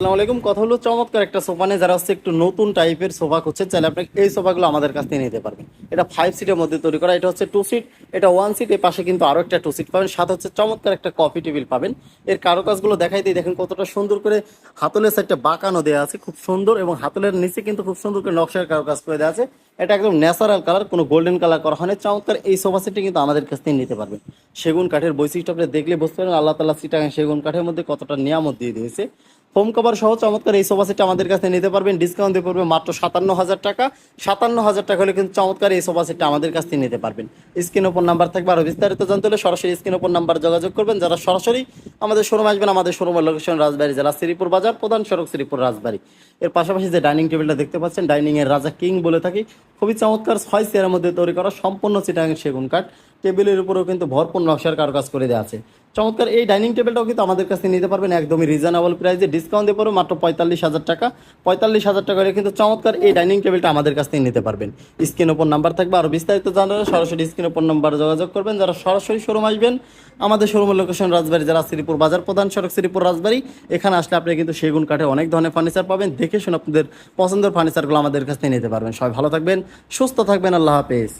আসসালামু আলাইকুম। কথা হলো চমৎকার একটা সোফা নিয়ে যারা হচ্ছে একটু নতুন টাইপের সোফা খুঁজছে, চাইলে আপনি এই সোফাগুলো আমাদের কাছ থেকে নিতে পারবেন। এটা 5 সিটের মধ্যে তৈরি করা, এটা হচ্ছে 2 সিট, এটা 1 সিট, এর পাশে কিন্তু আরও একটা 2 সিট পাবেন, সাথে হচ্ছে চমৎকার একটা কফি টেবিল পাবেন। এর কারুকাজগুলো দেখাই দিয়ে দেখেন কতটা সুন্দর করে হাতলের সাইডটা বাঁকানো দেওয়া আছে, খুব সুন্দর, এবং হাতলের নিচে কিন্তু খুব সুন্দর করে নকশার কারুকাজ করে দেওয়া আছে। এটা একদম ন্যাচারাল কালার, কোনো গোল্ডেন কালার করা হয় না। চমৎকার এই সোফা সেটটি কিন্তু আমাদের কাছ থেকে নিতে পারবেন। সেগুন কাঠের বৈশিষ্ট্য আপনি দেখলে বুঝতে পারেন আল্লাহ তাআলা চিটাগাং সেগুন কাঠের মধ্যে কতটা নিয়ামত দিয়ে দিয়েছে। হোম কভার সহ চমৎকার এই সোফা সেটটা আমাদের কাছে নিতে পারবেন। ডিসকাউন্ট দিয়ে পড়বে মাত্র 57,000 টাকা। 57,000 টাকা হলে কিন্তু চমৎকার এই সোফা সেটটা আমাদের কাছ থেকে নিতে পারবেন। স্ক্রিন ওপর নাম্বার থাকবে, আরও বিস্তারিত জানতে হলে সরাসরি স্ক্রিন ওপর নাম্বার যোগাযোগ করবেন। যারা সরাসরি আমাদের শোরুম আসবেন, আমাদের শোরুমের লোকেশন রাজবাড়ী জেলা, শ্রীপুর বাজার, প্রধান সড়ক, শ্রীপুর রাজবাড়ী। এর পাশাপাশি যে ডাইনিং টেবিলটা দেখতে পাচ্ছেন, ডাইনিংয়ের রাজা কিং বলে থাকি। খুবই চমৎকার 6 চেয়ারের মধ্যে তৈরি করা, সম্পূর্ণ চিটাগাং সেগুন কাঠ। টেবিলের উপরেও কিন্তু ভরপুর নকশার কারুকাজ করে দেওয়া আছে। চমৎকার এই ডাইনিং টেবিলটাও কিন্তু আমাদের কাছে নিতে পারবেন একদমই রিজনেবল প্রাইসে। ডিসকাউন্ট দিয়ে পড়বে মাত্র 45,000 টাকা। 45,000 টাকা হলে কিন্তু চমৎকার এই ডাইনিং টেবিলটা আমাদের কাছ থেকে নিতে পারবেন। স্ক্রিন ওপর নাম্বার থাকবে, আরও বিস্তারিত জানালে সরাসরি স্ক্রিন ওপর নাম্বার যোগাযোগ করবেন। যারা সরাসরি শোরুম আসবেন, আমাদের শোরুমের লোকেশন রাজবাড়ী জেলা, শ্রীপুর বাজার, প্রধান সড়ক, শ্রীপুর রাজবাড়ী। এখানে আসলে আপনি কিন্তু সেগুন কাঠে অনেক ধরনের ফার্নিচার পাবেন। দেখে শুনে আপনাদের পছন্দের ফার্নিচারগুলো আমাদের কাছ থেকে নিতে পারবেন। সবাই ভালো থাকবেন, সুস্থ থাকবেন, আল্লাহ হাফেজ।